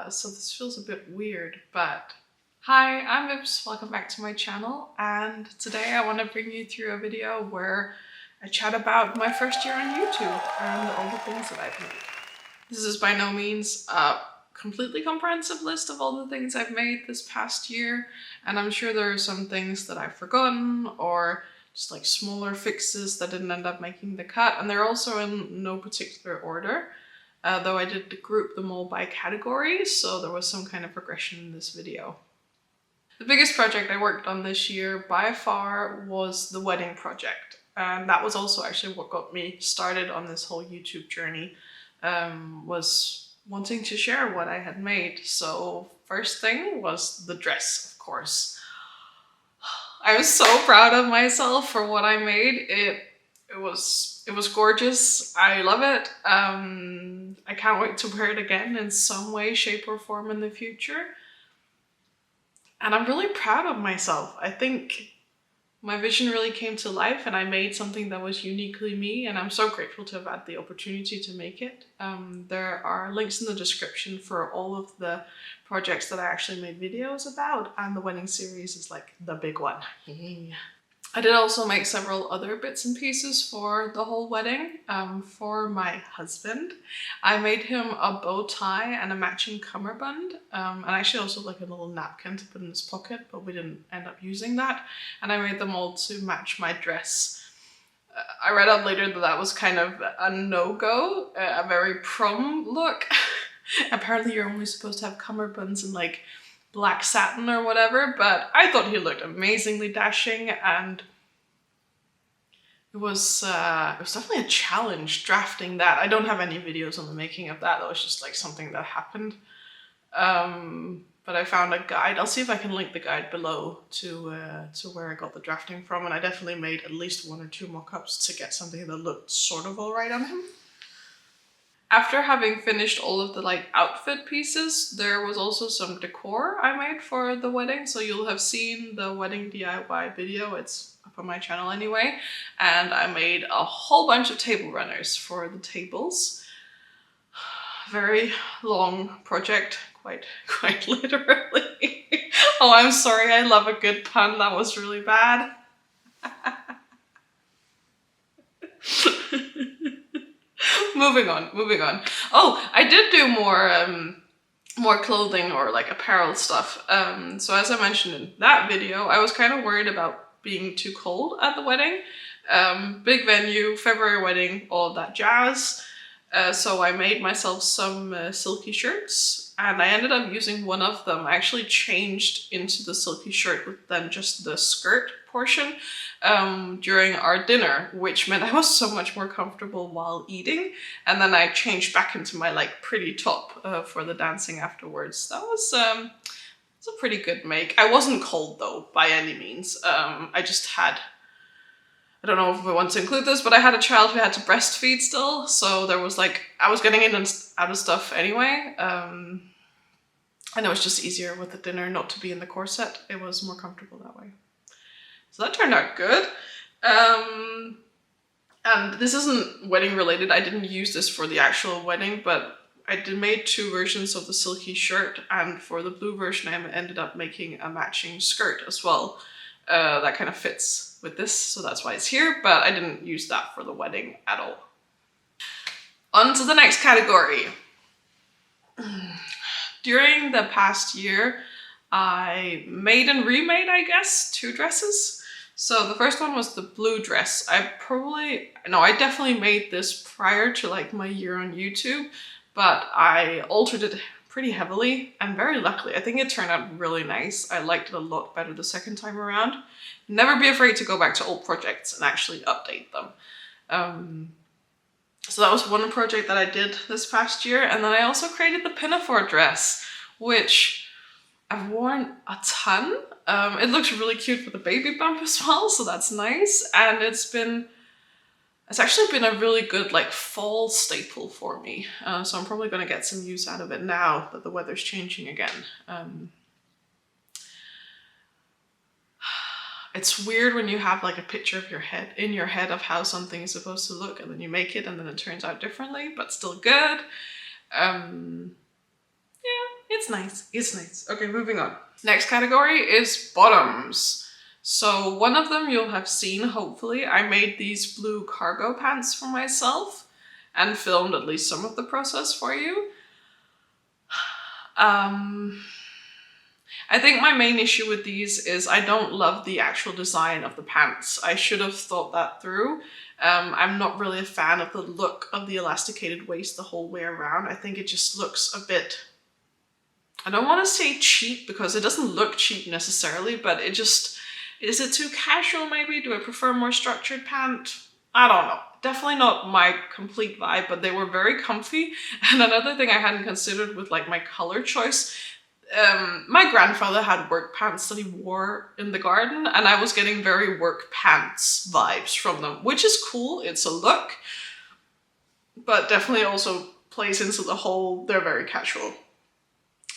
so this feels a bit weird, but hi, I'm Vips, welcome back to my channel, and today I want to bring you through a video where I chat about my first year on YouTube and all the things that I've made. This is by no means a completely comprehensive list of all the things I've made this past year, and I'm sure there are some things that I've forgotten or just like smaller fixes that didn't end up making the cut, and they're also in no particular order. Though I did group them all by category, so there was some kind of progression in this video. The biggest project I worked on this year by far was the wedding project. And that was also actually what got me started on this whole YouTube journey, was wanting to share what I had made. So first thing was the dress, of course. I was so proud of myself for what I made. It was gorgeous. I love it. I can't wait to wear it again in some way, shape, or form in the future. And I'm really proud of myself. I think my vision really came to life and I made something that was uniquely me, and I'm so grateful to have had the opportunity to make it. There are links in the description for all of the projects that I actually made videos about, and the wedding series is like the big one. I did also make several other bits and pieces for the whole wedding. For my husband, I made him a bow tie and a matching cummerbund, and actually also like a little napkin to put in his pocket, but we didn't end up using that. And I made them all to match my dress. I read out later that that was kind of a no-go, a very prom look. Apparently you're only supposed to have cummerbunds in like black satin or whatever, but I thought he looked amazingly dashing, and it was definitely a challenge drafting that. I don't have any videos on the making of that. That was just like something that happened. But I found a guide. I'll see if I can link the guide below to where I got the drafting from, and I definitely made at least 1 or 2 mock-ups to get something that looked sort of alright on him. After having finished all of the like outfit pieces, there was also some decor I made for the wedding. So you'll have seen the wedding DIY video, it's up on my channel anyway. And I made a whole bunch of table runners for the tables. Very long project, quite literally. Oh, I'm sorry, I love a good pun, that was really bad. Moving on. Oh, I did do more clothing or like apparel stuff. So as I mentioned in that video, I was kind of worried about being too cold at the wedding. Big venue, February wedding, all of that jazz. So I made myself some silky shirts, and I ended up using one of them. I actually changed into the silky shirt with then just the skirt portion during our dinner, which meant I was so much more comfortable while eating. And then I changed back into my like pretty top for the dancing afterwards. That was a pretty good make. I wasn't cold though, by any means. I just had, I don't know if we want to include this, but I had a child who had to breastfeed still, so there was like, I was getting in and out of stuff anyway. And it was just easier with the dinner not to be in the corset. It was more comfortable that way. So that turned out good. And this isn't wedding related. I didn't use this for the actual wedding, but I made 2 versions of the silky shirt, and for the blue version I ended up making a matching skirt as well. That kind of fits with this, so that's why it's here, but I didn't use that for the wedding at all. On to the next category. During the past year, I made and remade, I guess, 2 dresses. So the first one was the blue dress. I definitely made this prior to like my year on YouTube, but I altered it pretty heavily, and very luckily, I think it turned out really nice. I liked it a lot better the second time around. Never be afraid to go back to old projects and actually update them. So that was one project that I did this past year, and then I also created the pinafore dress, which I've worn a ton. It looks really cute with the baby bump as well, so that's nice. And it's actually been a really good like fall staple for me. So I'm probably gonna get some use out of it now that the weather's changing again. It's weird when you have like a picture of in your head of how something is supposed to look, and then you make it and then it turns out differently, but still good. Yeah, It's nice. It's nice. Okay, moving on. Next category is bottoms. So one of them you'll have seen, hopefully. I made these blue cargo pants for myself and filmed at least some of the process for you. I think my main issue with these is I don't love the actual design of the pants. I should have thought that through. I'm not really a fan of the look of the elasticated waist the whole way around. I think it just looks a bit, I don't want to say cheap because it doesn't look cheap necessarily, but it just, is it too casual maybe? Do I prefer more structured pant? I don't know. Definitely not my complete vibe, but they were very comfy. And another thing I hadn't considered with like my color choice, my grandfather had work pants that he wore in the garden, and I was getting very work pants vibes from them, which is cool. It's a look, but definitely also plays into the whole, they're very casual.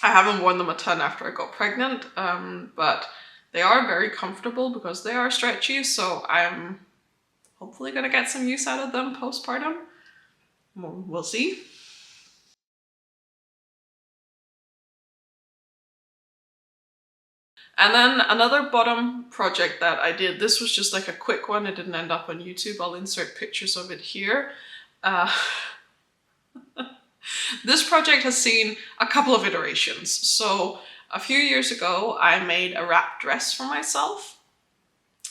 I haven't worn them a ton after I got pregnant, but they are very comfortable because they are stretchy, so I'm hopefully gonna get some use out of them postpartum. We'll see. And then another bottom project that I did, this was just like a quick one, it didn't end up on YouTube, I'll insert pictures of it here. This project has seen a couple of iterations. So a few years ago, I made a wrap dress for myself.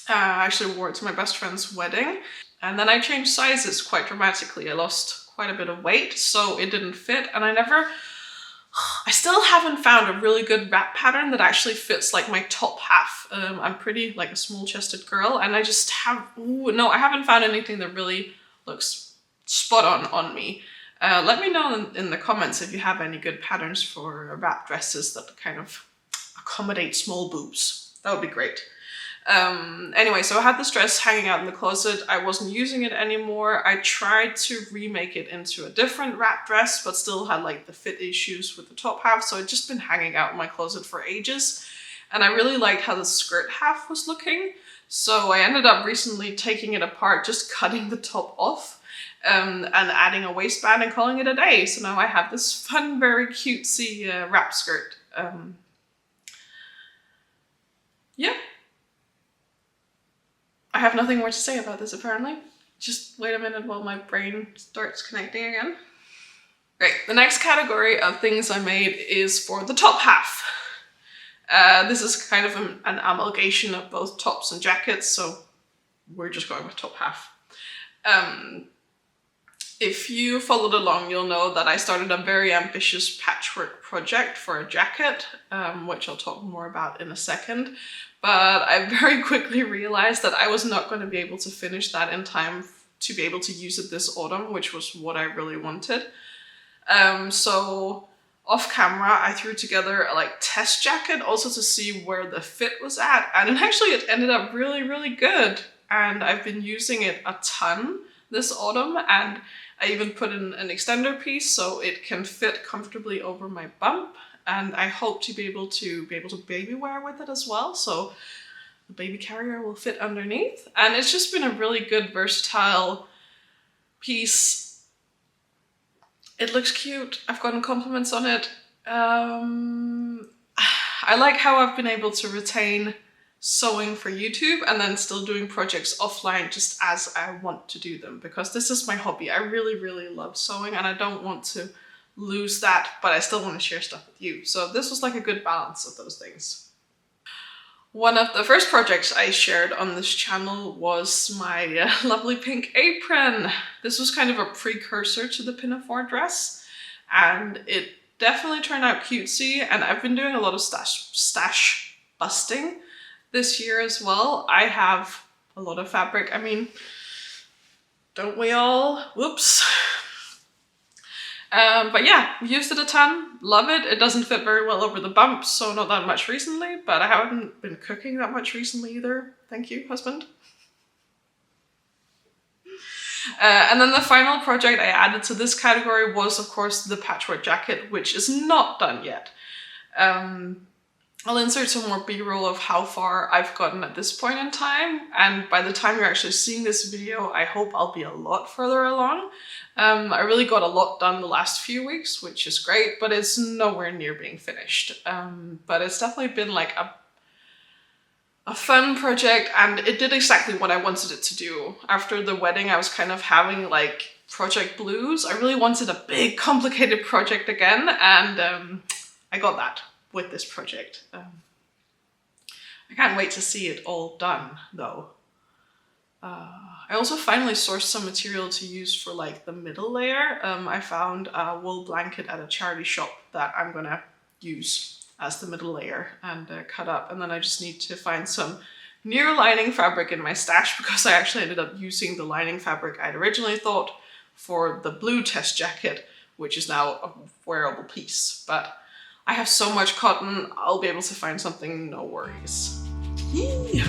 I actually wore it to my best friend's wedding. And then I changed sizes quite dramatically. I lost quite a bit of weight, so it didn't fit. And I still haven't found a really good wrap pattern that actually fits like my top half. I'm pretty like a small chested girl, and I just I haven't found anything that really looks spot on me. Let me know in the comments if you have any good patterns for wrap dresses that kind of accommodate small boobs. That would be great. Anyway, so I had this dress hanging out in the closet. I wasn't using it anymore. I tried to remake it into a different wrap dress, but still had like the fit issues with the top half. So it's just been hanging out in my closet for ages. And I really liked how the skirt half was looking. So I ended up recently taking it apart, just cutting the top off, and adding a waistband and calling it a day. So now I have this fun, very cutesy wrap skirt. Yeah. I have nothing more to say about this apparently. Just wait a minute while my brain starts connecting again. Great, the next category of things I made is for the top half. This is kind of an amalgamation of both tops and jackets, so we're just going with top half. If you followed along, you'll know that I started a very ambitious patchwork project for a jacket, which I'll talk more about in a second. But I very quickly realized that I was not going to be able to finish that in time to be able to use it this autumn, which was what I really wanted. So off camera, I threw together a test jacket also to see where the fit was at. And actually it ended up really, really good. And I've been using it a ton this autumn, and I even put in an extender piece so it can fit comfortably over my bump. And I hope to be able to baby wear with it as well, so the baby carrier will fit underneath. And it's just been a really good, versatile piece. It looks cute. I've gotten compliments on it. I like how I've been able to retain sewing for YouTube and then still doing projects offline just as I want to do them, because this is my hobby. I really, really love sewing and I don't want to lose that, but I still want to share stuff with you. So this was like a good balance of those things. One of the first projects I shared on this channel was my lovely pink apron. This was kind of a precursor to the pinafore dress, and it definitely turned out cutesy, and I've been doing a lot of stash busting this year as well. I have a lot of fabric. I mean, don't we all? Whoops. But yeah, used it a ton, love it. It doesn't fit very well over the bump, so not that much recently, but I haven't been cooking that much recently either. Thank you, husband. And then the final project I added to this category was, of course, the patchwork jacket, which is not done yet. I'll insert some more b-roll of how far I've gotten at this point in time, and by the time you're actually seeing this video, I hope I'll be a lot further along. I really got a lot done the last few weeks, which is great, but it's nowhere near being finished. But it's definitely been like a fun project, and it did exactly what I wanted it to do. After the wedding, I was kind of having like project blues. I really wanted a big, complicated project again, and I got that with this project. I can't wait to see it all done though. I also finally sourced some material to use for like the middle layer. I found a wool blanket at a charity shop that I'm gonna use as the middle layer and cut up, and then I just need to find some new lining fabric in my stash, because I actually ended up using the lining fabric I'd originally thought for the blue test jacket, which is now a wearable piece. But I have so much cotton, I'll be able to find something, no worries. Yee.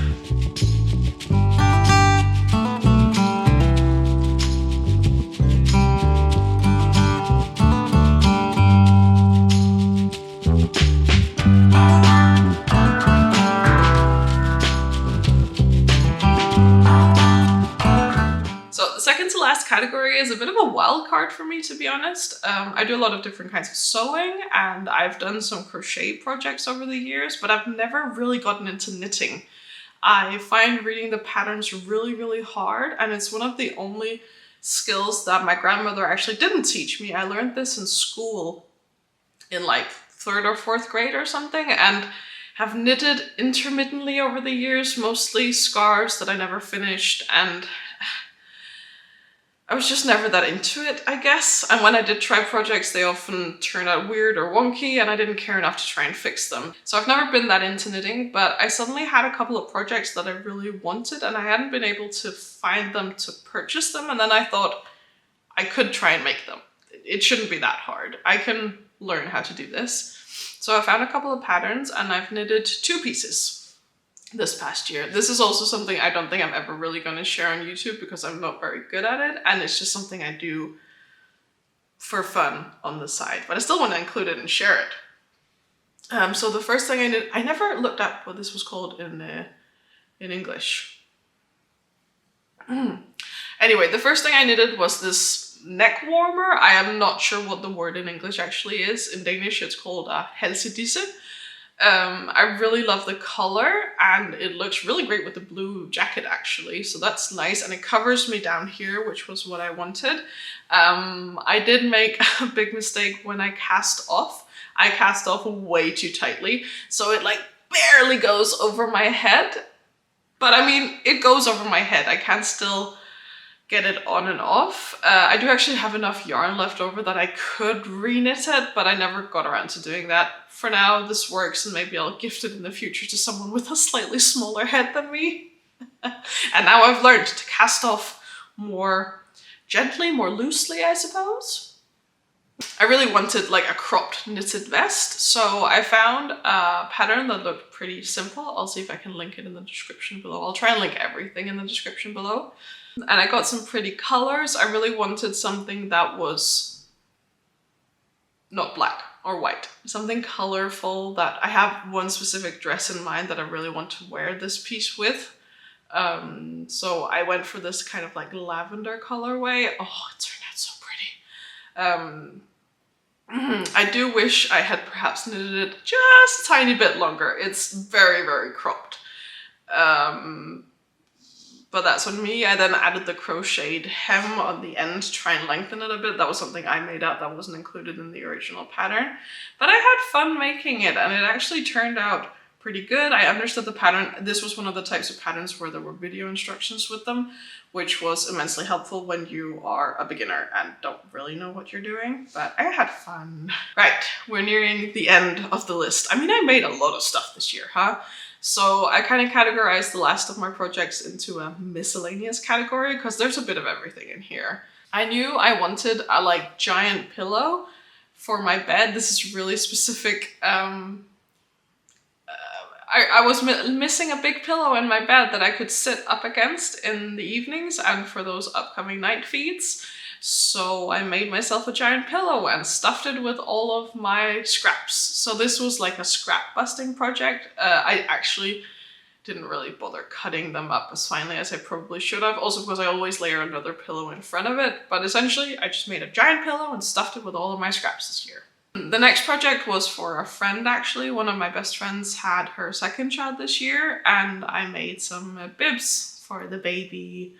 Last category is a bit of a wild card for me, to be honest. I do a lot of different kinds of sewing, and I've done some crochet projects over the years, but I've never really gotten into knitting. I find reading the patterns really, really hard, and it's one of the only skills that my grandmother actually didn't teach me. I learned this in school in like 3rd or 4th grade or something, and have knitted intermittently over the years, mostly scarves that I never finished, and I was just never that into it, I guess. And when I did try projects, they often turned out weird or wonky, and I didn't care enough to try and fix them. So I've never been that into knitting, but I suddenly had a couple of projects that I really wanted, and I hadn't been able to find them to purchase them. And then I thought I could try and make them. It shouldn't be that hard. I can learn how to do this. So I found a couple of patterns, and I've knitted 2 pieces this past year. This is also something I don't think I'm ever really going to share on YouTube, because I'm not very good at it, and it's just something I do for fun on the side, but I still want to include it and share it. So the first thing I did, I never looked up what this was called in English. Anyway, the first thing I knitted was this neck warmer. I am not sure what the word in English actually is. In Danish it's called a halsedisse. I really love the color, and it looks really great with the blue jacket actually, so that's nice, and it covers me down here, which was what I wanted. I did make a big mistake when I cast off. I cast off way too tightly, so it like barely goes over my head, but I mean, it goes over my head. I can still get it on and off. I do actually have enough yarn left over that I could re-knit it, but I never got around to doing that. For now, this works, and maybe I'll gift it in the future to someone with a slightly smaller head than me. And now I've learned to cast off more gently, more loosely, I suppose. I really wanted like a cropped knitted vest, so I found a pattern that looked pretty simple. I'll see if I can link it in the description below. I'll try and link everything in the description below. And I got some pretty colors. I really wanted something that was not black or white, something colorful. That I have one specific dress in mind that I really want to wear this piece with. So I went for this kind of like lavender colorway. Oh, it turned out so pretty. I do wish I had perhaps knitted it just a tiny bit longer. It's very, very cropped. But that's on me. I then added the crocheted hem on the end to try and lengthen it a bit. That was something I made up that wasn't included in the original pattern. But I had fun making it, and it actually turned out pretty good. I understood the pattern. This was one of the types of patterns where there were video instructions with them, which was immensely helpful when you are a beginner and don't really know what you're doing. But I had fun. Right, we're nearing the end of the list. I mean, I made a lot of stuff this year, huh? So I kind of categorized the last of my projects into a miscellaneous category, because there's a bit of everything in here. I knew I wanted a like giant pillow for my bed. This is really specific. I was missing a big pillow in my bed that I could sit up against in the evenings and for those upcoming night feeds. So I made myself a giant pillow and stuffed it with all of my scraps. So this was like a scrap busting project. I actually didn't really bother cutting them up as finely as I probably should have, also because I always layer another pillow in front of it. But essentially I just made a giant pillow and stuffed it with all of my scraps this year. The next project was for a friend actually. One of my best friends had her second child this year and I made some bibs for the baby.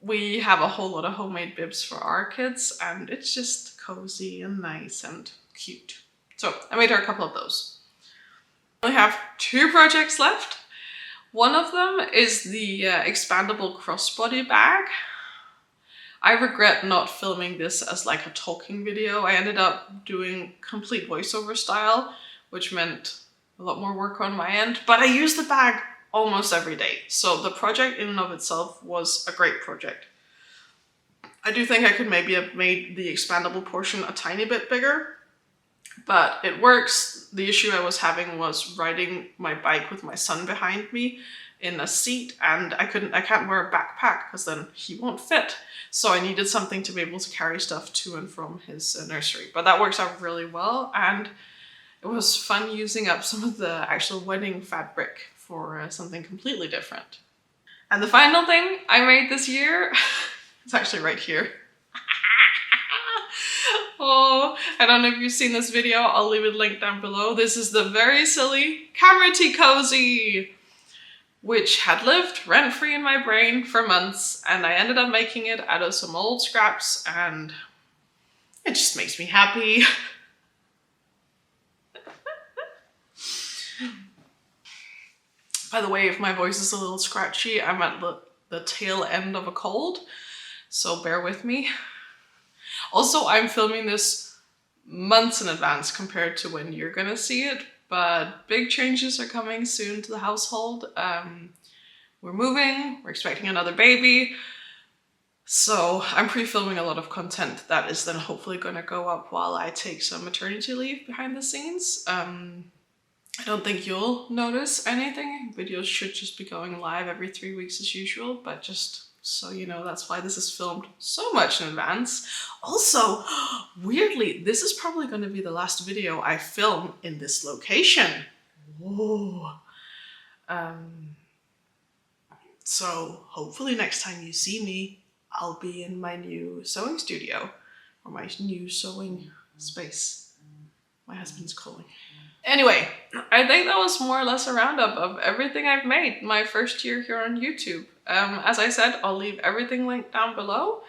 We have a whole lot of homemade bibs for our kids and it's just cozy and nice and cute. So I made her a couple of those. I only have 2 projects left. One of them is the expandable crossbody bag. I regret not filming this as like a talking video. I ended up doing complete voiceover style, which meant a lot more work on my end, but I use the bag almost every day. So the project in and of itself was a great project. I do think I could maybe have made the expandable portion a tiny bit bigger, but it works. The issue I was having was riding my bike with my son behind me in a seat, and I can't wear a backpack because then he won't fit. So I needed something to be able to carry stuff to and from his nursery. But that works out really well, and it was fun using up some of the actual wedding fabric for something completely different. And the final thing I made this year, it's actually right here. Oh, I don't know if you've seen this video, I'll leave it linked down below. This is the very silly camera tea cozy, which had lived rent-free in my brain for months, and I ended up making it out of some old scraps, and it just makes me happy. By the way, if my voice is a little scratchy, I'm at the tail end of a cold, so bear with me. Also, I'm filming this months in advance compared to when you're gonna see it, but big changes are coming soon to the household. We're moving, we're expecting another baby, so I'm pre-filming a lot of content that is then hopefully gonna go up while I take some maternity leave behind the scenes. I don't think you'll notice anything. Videos should just be going live every 3 weeks as usual, but just so you know, that's why this is filmed so much in advance. Also, weirdly, this is probably going to be the last video I film in this location. Whoa. So hopefully next time you see me, I'll be in my new sewing studio, or my new sewing space. My husband's calling. Anyway, I think that was more or less a roundup of everything I've made my first year here on YouTube. As I said, I'll leave everything linked down below.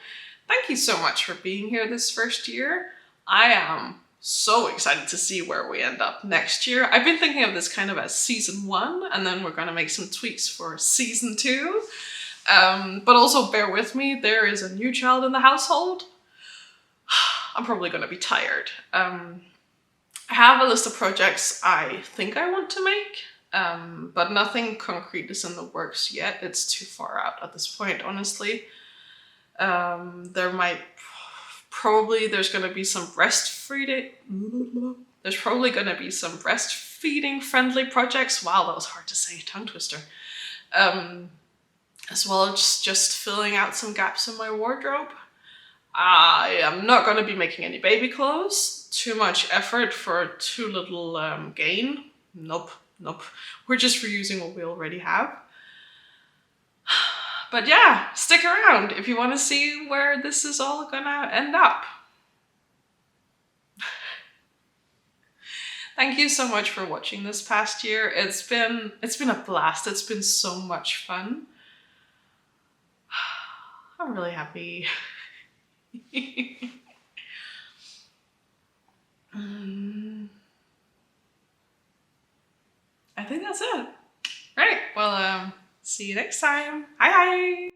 Thank you so much for being here this first year. I am so excited to see where we end up next year. I've been thinking of this kind of as season 1, and then we're gonna make some tweaks for season 2. But also bear with me, there is a new child in the household. I'm probably gonna be tired. I have a list of projects I think I want to make, but nothing concrete is in the works yet. It's too far out at this point, honestly. There's gonna be some breastfeeding friendly projects. Wow, that was hard to say, tongue twister. As well as just filling out some gaps in my wardrobe. I am not going to be making any baby clothes. Too much effort for too little gain. Nope. We're just reusing what we already have. But yeah, stick around if you want to see where this is all gonna end up. Thank you so much for watching this past year. It's been a blast. It's been so much fun. I'm really happy. I think that's it. Right, well, see you next time. Hi.